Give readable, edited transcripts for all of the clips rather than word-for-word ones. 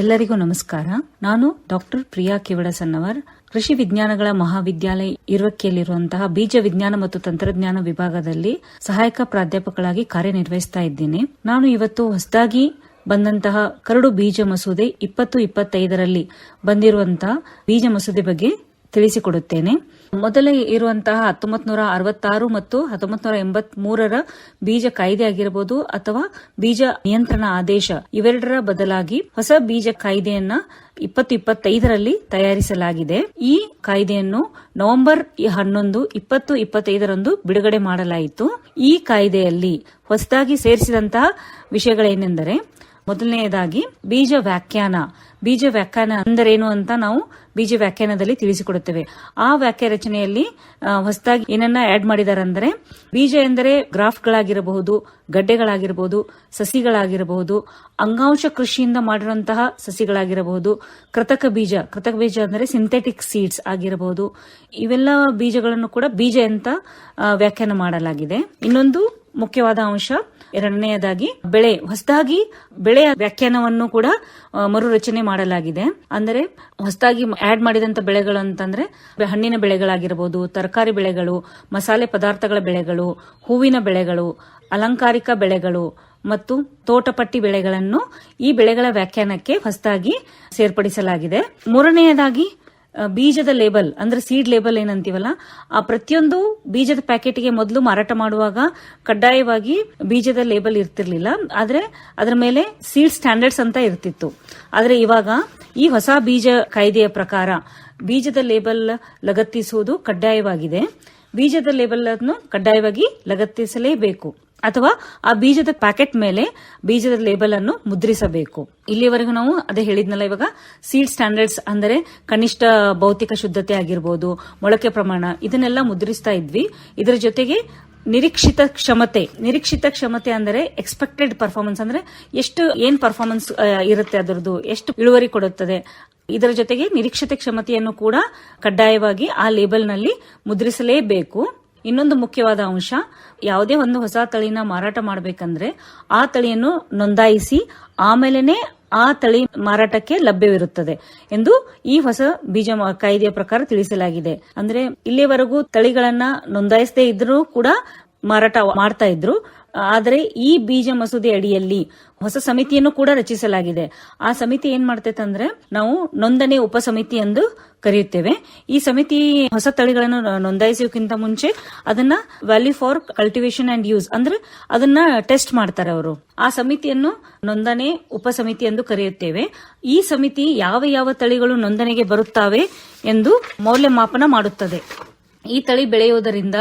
ಎಲ್ಲರಿಗೂ ನಮಸ್ಕಾರ. ನಾನು ಡಾಕ್ಟರ್ ಪ್ರಿಯಾ ಕಿವಡಸನ್ನವರ್, ಕೃಷಿ ವಿಜ್ಞಾನಗಳ ಮಹಾವಿದ್ಯಾಲಯ ಇರುವಕ್ಕಿಯಲ್ಲಿರುವಂತಹ ಬೀಜ ವಿಜ್ಞಾನ ಮತ್ತು ತಂತ್ರಜ್ಞಾನ ವಿಭಾಗದಲ್ಲಿ ಸಹಾಯಕ ಪ್ರಾಧ್ಯಾಪಕರಾಗಿ ಕಾರ್ಯನಿರ್ವಹಿಸ್ತಾ ಇದ್ದೇನೆ. ನಾನು ಇವತ್ತು ಹೊಸದಾಗಿ ಬಂದಂತಹ ಕರಡು ಬೀಜ ಮಸೂದೆ 2025ರಲ್ಲಿ ಬಂದಿರುವಂತಹ ಬೀಜ ಮಸೂದೆ ಬಗ್ಗೆ ತಿಳಿಸಿಕೊಡುತ್ತೇನೆ. ಮೊದಲೇ ಇರುವಂತಹ 1966 ಮತ್ತು 1983ರ ಬೀಜ ಕಾಯ್ದೆ ಆಗಿರಬಹುದು ಅಥವಾ ಬೀಜ ನಿಯಂತ್ರಣ ಆದೇಶ ಇವೆರಡರ ಬದಲಾಗಿ ಹೊಸ ಬೀಜ ಕಾಯ್ದೆಯನ್ನ 2025ರಲ್ಲಿ ತಯಾರಿಸಲಾಗಿದೆ. ಈ ಕಾಯ್ದೆಯನ್ನು ನವೆಂಬರ್ 11, 2025ರಂದು ಬಿಡುಗಡೆ ಮಾಡಲಾಯಿತು. ಈ ಕಾಯ್ದೆಯಲ್ಲಿ ಹೊಸದಾಗಿ ಸೇರಿಸಿದಂತಹ ವಿಷಯಗಳೇನೆಂದರೆ, ಮೊದಲನೆಯದಾಗಿ ಬೀಜ ವ್ಯಾಖ್ಯಾನ. ಬೀಜ ವ್ಯಾಖ್ಯಾನ ಅಂದರೇನು ಅಂತ ನಾವು ಬೀಜ ವ್ಯಾಖ್ಯಾನದಲ್ಲಿ ತಿಳಿಸಿಕೊಡುತ್ತೇವೆ. ಆ ವ್ಯಾಖ್ಯಾ ರಚನೆಯಲ್ಲಿ ಹೊಸದಾಗಿ ಏನನ್ನ ಆಡ್ ಮಾಡಿದ್ದಾರೆ ಅಂದರೆ, ಬೀಜ ಎಂದರೆ ಗ್ರಾಫ್ಟ್ಗಳಾಗಿರಬಹುದು, ಗಡ್ಡೆಗಳಾಗಿರಬಹುದು, ಸಸಿಗಳಾಗಿರಬಹುದು, ಅಂಗಾಂಶ ಕೃಷಿಯಿಂದ ಮಾಡಿರುವಂತಹ ಸಸಿಗಳಾಗಿರಬಹುದು, ಕೃತಕ ಬೀಜ ಅಂದರೆ ಸಿಂಥೆಟಿಕ್ ಸೀಡ್ಸ್ ಆಗಿರಬಹುದು. ಇವೆಲ್ಲ ಬೀಜಗಳನ್ನು ಕೂಡ ಬೀಜ ಅಂತ ವ್ಯಾಖ್ಯಾನ ಮಾಡಲಾಗಿದೆ. ಇನ್ನೊಂದು ಮುಖ್ಯವಾದ ಅಂಶ, ಎರಡನೆಯದಾಗಿ ಬೆಳೆ. ಹೊಸದಾಗಿ ಬೆಳೆಯ ವ್ಯಾಖ್ಯಾನವನ್ನು ಕೂಡ ಮರುರಚನೆ ಮಾಡಲಾಗಿದೆ. ಅಂದರೆ ಹೊಸದಾಗಿ ಆಡ್ ಮಾಡಿದಂತ ಬೆಳೆಗಳು ಅಂತಂದ್ರೆ ಹಣ್ಣಿನ ಬೆಳೆಗಳಾಗಿರಬಹುದು, ತರಕಾರಿ ಬೆಳೆಗಳು, ಮಸಾಲೆ ಪದಾರ್ಥಗಳ ಬೆಳೆಗಳು, ಹೂವಿನ ಬೆಳೆಗಳು, ಅಲಂಕಾರಿಕ ಬೆಳೆಗಳು ಮತ್ತು ತೋಟಪಟ್ಟಿ ಬೆಳೆಗಳನ್ನು ಈ ಬೆಳೆಗಳ ವ್ಯಾಖ್ಯಾನಕ್ಕೆ ಹೊಸದಾಗಿ ಸೇರ್ಪಡಿಸಲಾಗಿದೆ. ಮೂರನೆಯದಾಗಿ ಬೀಜದ ಲೇಬಲ್ ಅಂದ್ರೆ ಸೀಡ್ ಲೇಬಲ್ ಏನಂತೀವಲ್ಲ, ಆ ಪ್ರತಿಯೊಂದು ಬೀಜದ ಪ್ಯಾಕೆಟ್ಗೆ ಮೊದಲು ಮಾರಾಟ ಮಾಡುವಾಗ ಕಡ್ಡಾಯವಾಗಿ ಬೀಜದ ಲೇಬಲ್ ಇರ್ತಿರ್ಲಿಲ್ಲ, ಆದ್ರೆ ಅದರ ಮೇಲೆ ಸೀಡ್ ಸ್ಟ್ಯಾಂಡರ್ಡ್ಸ್ ಅಂತ ಇರ್ತಿತ್ತು. ಆದ್ರೆ ಇವಾಗ ಈ ಹೊಸ ಬೀಜ ಕಾಯ್ದೆಯ ಪ್ರಕಾರ ಬೀಜದ ಲೇಬಲ್ ಲಗತ್ತಿಸುವುದು ಕಡ್ಡಾಯವಾಗಿದೆ. ಬೀಜದ ಲೇಬಲ್ ಅನ್ನು ಕಡ್ಡಾಯವಾಗಿ ಲಗತ್ತಿಸಲೇಬೇಕು ಅಥವಾ ಆ ಬೀಜದ ಪ್ಯಾಕೆಟ್ ಮೇಲೆ ಬೀಜದ ಲೇಬಲ್ ಅನ್ನು ಮುದ್ರಿಸಬೇಕು. ಇಲ್ಲಿವರೆಗೂ ನಾವು ಅದೇ ಹೇಳಿದ್ನಲ್ಲ, ಇವಾಗ ಸೀಡ್ ಸ್ಟ್ಯಾಂಡರ್ಡ್ಸ್ ಅಂದರೆ ಕನಿಷ್ಠ ಭೌತಿಕ ಶುದ್ಧತೆ ಆಗಿರಬಹುದು, ಮೊಳಕೆ ಪ್ರಮಾಣ, ಇದನ್ನೆಲ್ಲ ಮುದ್ರಿಸ್ತಾ ಇದ್ವಿ. ಇದರ ಜೊತೆಗೆ ನಿರೀಕ್ಷಿತ ಕ್ಷಮತೆ ಅಂದರೆ ಎಕ್ಸ್ಪೆಕ್ಟೆಡ್ ಪರ್ಫಾರ್ಮೆನ್ಸ್, ಅಂದ್ರೆ ಏನ್ ಪರ್ಫಾರ್ಮೆನ್ಸ್ ಇರುತ್ತೆ, ಅದರದ್ದು ಎಷ್ಟು ಇಳುವರಿ ಕೊಡುತ್ತದೆ, ಇದರ ಜೊತೆಗೆ ನಿರೀಕ್ಷಿತ ಕ್ಷಮತೆಯನ್ನು ಕೂಡ ಕಡ್ಡಾಯವಾಗಿ ಆ ಲೇಬಲ್ನಲ್ಲಿ ಮುದ್ರಿಸಲೇಬೇಕು. ಇನ್ನೊಂದು ಮುಖ್ಯವಾದ ಅಂಶ, ಯಾವುದೇ ಒಂದು ಹೊಸ ತಳಿನ ಮಾರಾಟ ಮಾಡಬೇಕಂದ್ರೆ ಆ ತಳಿಯನ್ನು ನೋಂದಾಯಿಸಿ ಆಮೇಲೆನೆ ಆ ತಳಿ ಮಾರಾಟಕ್ಕೆ ಲಭ್ಯವಿರುತ್ತದೆ ಎಂದು ಈ ಹೊಸ ಬೀಜ ಕಾಯ್ದೆಯ ಪ್ರಕಾರ ತಿಳಿಸಲಾಗಿದೆ. ಅಂದ್ರೆ ಇಲ್ಲಿವರೆಗೂ ತಳಿಗಳನ್ನ ನೋಂದಾಯಿಸದೇ ಇದ್ರೂ ಕೂಡ ಮಾರಾಟ ಮಾಡ್ತಾ ಇದ್ರು. ಆದರೆ ಈ ಬೀಜ ಮಸೂದೆ ಅಡಿಯಲ್ಲಿ ಹೊಸ ಸಮಿತಿಯನ್ನು ಕೂಡ ರಚಿಸಲಾಗಿದೆ. ಆ ಸಮಿತಿ ಏನ್ ಮಾಡ್ತೈತೆ ಅಂದ್ರೆ, ನಾವು ನೋಂದಣಿ ಉಪಸಮಿತಿ ಎಂದು ಕರೆಯುತ್ತೇವೆ. ಈ ಸಮಿತಿ ಹೊಸ ತಳಿಗಳನ್ನು ನೋಂದಾಯಿಸೋಕ್ಕಿಂತ ಮುಂಚೆ ಅದನ್ನ value for cultivation and use ಅಂದ್ರೆ ಅದನ್ನ ಟೆಸ್ಟ್ ಮಾಡ್ತಾರೆ ಅವರು. ಆ ಸಮಿತಿಯನ್ನು ನೋಂದಣಿ ಉಪಸಮಿತಿ ಎಂದು ಕರೆಯುತ್ತೇವೆ. ಈ ಸಮಿತಿ ಯಾವ ತಳಿಗಳು ನೋಂದಣಿಗೆ ಬರುತ್ತವೆ ಎಂದು ಮೌಲ್ಯಮಾಪನ ಮಾಡುತ್ತದೆ. ಈ ತಳಿ ಬೆಳೆಯುವುದರಿಂದ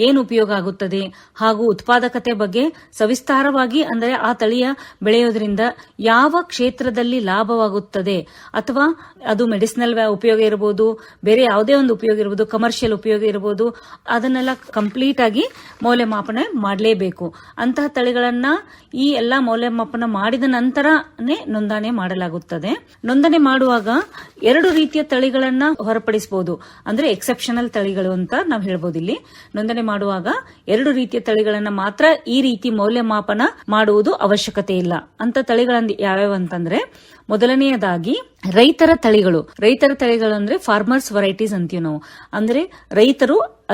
ಏನು ಉಪಯೋಗ ಆಗುತ್ತದೆ ಹಾಗೂ ಉತ್ಪಾದಕತೆ ಬಗ್ಗೆ ಸವಿಸ್ತಾರವಾಗಿ, ಅಂದರೆ ಆ ತಳಿಯ ಬೆಳೆಯುವುದರಿಂದ ಯಾವ ಕ್ಷೇತ್ರದಲ್ಲಿ ಲಾಭವಾಗುತ್ತದೆ ಅಥವಾ ಅದು ಮೆಡಿಸಿನಲ್ ಉಪಯೋಗ ಇರಬಹುದು, ಬೇರೆ ಯಾವುದೇ ಒಂದು ಉಪಯೋಗ ಇರಬಹುದು, ಕಮರ್ಷಿಯಲ್ ಉಪಯೋಗ ಇರಬಹುದು, ಅದನ್ನೆಲ್ಲ ಕಂಪ್ಲೀಟ್ ಆಗಿ ಮೌಲ್ಯಮಾಪನ ಮಾಡಲೇಬೇಕು. ಅಂತಹ ತಳಿಗಳನ್ನ ಈ ಎಲ್ಲಾ ಮೌಲ್ಯಮಾಪನ ಮಾಡಿದ ನಂತರನೇ ನೋಂದಣಿ ಮಾಡಲಾಗುತ್ತದೆ. ನೋಂದಣಿ ಮಾಡುವಾಗ 2 ರೀತಿಯ ತಳಿಗಳನ್ನ ಹೊರಪಡಿಸಬಹುದು, ಅಂದ್ರೆ ಎಕ್ಸೆಪ್ಷನಲ್ ತಳಿಗಳು ಅಂತ ನಾವು ಹೇಳ್ಬೋದು. ಇಲ್ಲಿ ನೋಂದಣಿ ಮಾಡುವಾಗ 2 ರೀತಿಯ ತಳಿಗಳನ್ನ ಮಾತ್ರ ಈ ರೀತಿ ಮೌಲ್ಯಮಾಪನ ಮಾಡುವುದು ಅವಶ್ಯಕತೆ ಇಲ್ಲ. ಅಂತ ತಳಿಗಳನ್ನ ಯಾವ್ಯಾವ ಅಂತಂದ್ರೆ, ಮೊದಲನೆಯದಾಗಿ ರೈತರ ತಳಿಗಳು ಅಂದ್ರೆ ಫಾರ್ಮರ್ಸ್ ವೆರೈಟೀಸ್ ಅಂತೀವಿ ನಾವು, ಅಂದ್ರೆ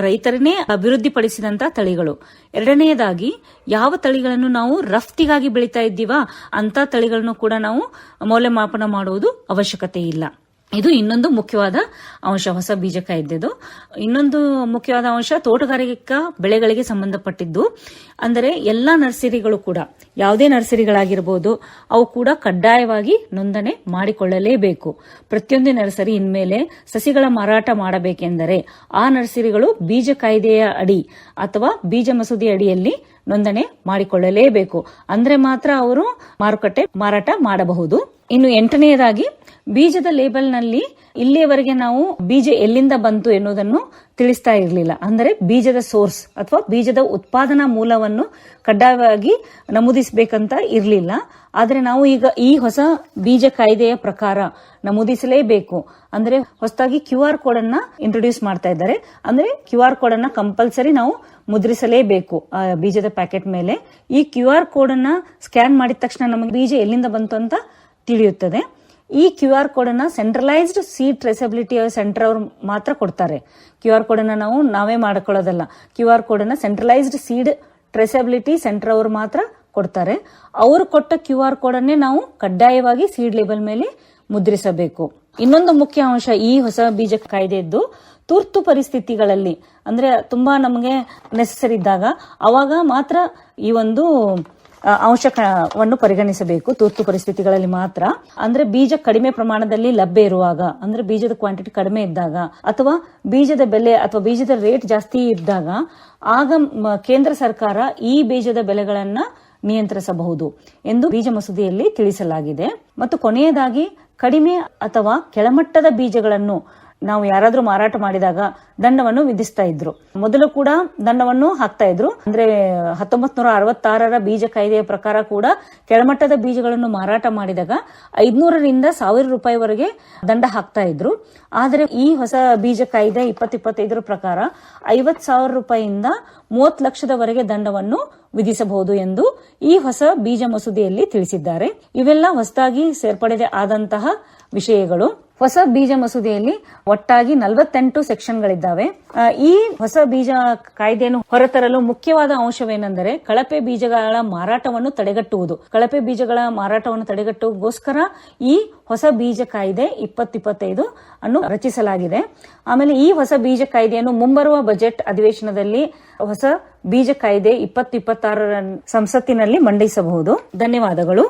ರೈತರನ್ನೇ ಅಭಿವೃದ್ಧಿಪಡಿಸಿದಂತ ತಳಿಗಳು. ಎರಡನೆಯದಾಗಿ ಯಾವ ತಳಿಗಳನ್ನು ನಾವು ರಫ್ತಿಗಾಗಿ ಬೆಳೀತಾ ಇದ್ದೀವಾ ಅಂತ ತಳಿಗಳನ್ನು ಕೂಡ ನಾವು ಮೌಲ್ಯಮಾಪನ ಮಾಡುವುದು ಅವಶ್ಯಕತೆ ಇಲ್ಲ. ಇದು ಇನ್ನೊಂದು ಮುಖ್ಯವಾದ ಅಂಶ ಹೊಸ ಬೀಜ ಕಾಯ್ದೆದು. ಇನ್ನೊಂದು ಮುಖ್ಯವಾದ ಅಂಶ ತೋಟಗಾರಿಕಾ ಬೆಳೆಗಳಿಗೆ ಸಂಬಂಧಪಟ್ಟಿದ್ದು. ಅಂದರೆ ಎಲ್ಲಾ ನರ್ಸರಿಗಳು ಕೂಡ, ಯಾವುದೇ ನರ್ಸರಿಗಳಾಗಿರಬಹುದು, ಅವು ಕೂಡ ಕಡ್ಡಾಯವಾಗಿ ನೋಂದಣಿ ಮಾಡಿಕೊಳ್ಳಲೇಬೇಕು. ಪ್ರತಿಯೊಂದು ನರ್ಸರಿ ಇನ್ಮೇಲೆ ಸಸಿಗಳ ಮಾರಾಟ ಮಾಡಬೇಕೆಂದರೆ ಆ ನರ್ಸರಿಗಳು ಬೀಜ ಕಾಯ್ದೆಯ ಅಡಿ ಅಥವಾ ಬೀಜ ಮಸೂದೆ ಅಡಿಯಲ್ಲಿ ನೋಂದಣಿ ಮಾಡಿಕೊಳ್ಳಲೇಬೇಕು. ಅಂದ್ರೆ ಮಾತ್ರ ಅವರು ಮಾರಾಟ ಮಾಡಬಹುದು. ಇನ್ನು 8ನೇದಾಗಿ ಬೀಜದ ಲೇಬಲ್ನಲ್ಲಿ ಇಲ್ಲಿಯವರೆಗೆ ನಾವು ಬೀಜ ಎಲ್ಲಿಂದ ಬಂತು ಎನ್ನುವುದನ್ನು ತಿಳಿಸ್ತಾ ಇರಲಿಲ್ಲ. ಅಂದರೆ ಬೀಜದ ಸೋರ್ಸ್ ಅಥವಾ ಬೀಜದ ಉತ್ಪಾದನಾ ಮೂಲವನ್ನು ಕಡ್ಡಾಯವಾಗಿ ನಮೂದಿಸಬೇಕಂತ ಇರಲಿಲ್ಲ. ಆದರೆ ನಾವು ಈಗ ಈ ಹೊಸ ಬೀಜ ಕಾಯ್ದೆಯ ಪ್ರಕಾರ ನಮೂದಿಸಲೇಬೇಕು. ಅಂದ್ರೆ ಹೊಸದಾಗಿ QR ಕೋಡ್ ಅನ್ನ ಇಂಟ್ರೊಡ್ಯೂಸ್ ಮಾಡ್ತಾ ಇದ್ದಾರೆ. ಅಂದ್ರೆ QR ಕೋಡ್ ಅನ್ನ ಕಂಪಲ್ಸರಿ ನಾವು ಮುದ್ರಿಸಲೇಬೇಕು ಆ ಬೀಜದ ಪ್ಯಾಕೆಟ್ ಮೇಲೆ. ಈ QR ಕೋಡ್ ಅನ್ನ ಸ್ಕ್ಯಾನ್ ಮಾಡಿದ ತಕ್ಷಣ ನಮಗೆ ಬೀಜ ಎಲ್ಲಿಂದ ಬಂತು ಅಂತ ತಿಳಿಯುತ್ತದೆ. ಈ QR ಕೋಡ್ ಅನ್ನ ಸೆಂಟ್ರಲೈಸ್ಡ್ ಸೀಡ್ ಟ್ರೇಸಬಿಲಿಟಿ ಸೆಂಟರ್ ಅವರು ಮಾತ್ರ ಕೊಡ್ತಾರೆ. QR ಕೋಡ್ ಅನ್ನ ನಾವೇ ಮಾಡ್ಕೊಳ್ಳೋದಲ್ಲ. QR ಕೋಡ್ ಅನ್ನ ಸೆಂಟ್ರಲೈಸ್ಡ್ ಸೀಡ್ ಟ್ರೇಸಬಿಲಿಟಿ ಸೆಂಟರ್ ಅವರು ಮಾತ್ರ ಕೊಡ್ತಾರೆ. ಅವರು ಕೊಟ್ಟ QR ಕೋಡ್ ಅನ್ನೇ ನಾವು ಕಡ್ಡಾಯವಾಗಿ ಸೀಡ್ ಲೇಬಲ್ ಮೇಲೆ ಮುದ್ರಿಸಬೇಕು. ಇನ್ನೊಂದು ಮುಖ್ಯ ಅಂಶ ಈ ಹೊಸ ಬೀಜ ಕಾಯ್ದೆಯದ್ದು, ತುರ್ತು ಪರಿಸ್ಥಿತಿಗಳಲ್ಲಿ ಅಂದ್ರೆ ತುಂಬಾ ನಮಗೆ ನೆಸೆಸರಿ ಇದ್ದಾಗ ಅವಾಗ ಮಾತ್ರ ಈ ಒಂದು ಅಂಶವನ್ನು ಪರಿಗಣಿಸಬೇಕು. ತುರ್ತು ಪರಿಸ್ಥಿತಿಗಳಲ್ಲಿ ಮಾತ್ರ, ಅಂದ್ರೆ ಬೀಜ ಕಡಿಮೆ ಪ್ರಮಾಣದಲ್ಲಿ ಲಭ್ಯ ಇರುವಾಗ, ಅಂದ್ರೆ ಬೀಜದ ಕ್ವಾಂಟಿಟಿ ಕಡಿಮೆ ಇದ್ದಾಗ ಅಥವಾ ಬೀಜದ ಬೆಲೆ ಅಥವಾ ಬೀಜದ ರೇಟ್ ಜಾಸ್ತಿ ಇದ್ದಾಗ ಆಗ ಕೇಂದ್ರ ಸರ್ಕಾರ ಈ ಬೀಜದ ಬೆಲೆಗಳನ್ನ ನಿಯಂತ್ರಿಸಬಹುದು ಎಂದು ಬೀಜ ಮಸೂದೆಯಲ್ಲಿ ತಿಳಿಸಲಾಗಿದೆ. ಮತ್ತು ಕೊನೆಯದಾಗಿ ಕಡಿಮೆ ಅಥವಾ ಕೆಳಮಟ್ಟದ ಬೀಜಗಳನ್ನು ನಾವು ಯಾರಾದ್ರೂ ಮಾರಾಟ ಮಾಡಿದಾಗ ದಂಡವನ್ನು ವಿಧಿಸ್ತಾ ಇದ್ರು. ಮೊದಲು ಕೂಡ ದಂಡವನ್ನು ಹಾಕ್ತಾ ಇದ್ರು. ಅಂದ್ರೆ 1966ರ ಬೀಜ ಕಾಯ್ದೆಯ ಪ್ರಕಾರ ಕೂಡ ಕೆಳಮಟ್ಟದ ಬೀಜಗಳನ್ನು ಮಾರಾಟ ಮಾಡಿದಾಗ 500ರಿಂದ 1000 ರೂಪಾಯಿವರೆಗೆ ದಂಡ ಹಾಕ್ತಾ ಇದ್ರು. ಆದರೆ ಈ ಹೊಸ ಬೀಜ ಕಾಯ್ದೆ 2025 ಪ್ರಕಾರ 50,000 ರೂಪಾಯಿಯಿಂದ 30 ಲಕ್ಷದವರೆಗೆ ದಂಡವನ್ನು ವಿಧಿಸಬಹುದು ಎಂದು ಈ ಹೊಸ ಬೀಜ ಮಸೂದೆಯಲ್ಲಿ ತಿಳಿಸಿದ್ದಾರೆ. ಇವೆಲ್ಲ ಹೊಸದಾಗಿ ಸೇರ್ಪಡೆ ಆದಂತಹ ವಿಷಯಗಳು. ಹೊಸ ಬೀಜ ಮಸೂದೆಯಲ್ಲಿ ಒಟ್ಟಾಗಿ 48 ಸೆಕ್ಷನ್ಗಳಿದ್ದಾವೆ. ಈ ಹೊಸ ಬೀಜ ಕಾಯ್ದೆಯನ್ನು ಹೊರತರಲು ಮುಖ್ಯವಾದ ಅಂಶವೇನೆಂದರೆ ಕಳಪೆ ಬೀಜಗಳ ಮಾರಾಟವನ್ನು ತಡೆಗಟ್ಟುವುದು. ಕಳಪೆ ಬೀಜಗಳ ಮಾರಾಟವನ್ನು ತಡೆಗಟ್ಟುವುದಕ್ಕೋಸ್ಕರ ಈ ಹೊಸ ಬೀಜ ಕಾಯ್ದೆ 2025 ಅನ್ನು ರಚಿಸಲಾಗಿದೆ. ಆಮೇಲೆ ಈ ಹೊಸ ಬೀಜ ಕಾಯ್ದೆಯನ್ನು ಮುಂಬರುವ ಬಜೆಟ್ ಅಧಿವೇಶನದಲ್ಲಿ ಹೊಸ ಬೀಜ ಕಾಯ್ದೆ 2026 ಸಂಸತ್ತಿನಲ್ಲಿ ಮಂಡಿಸಬಹುದು. ಧನ್ಯವಾದಗಳು.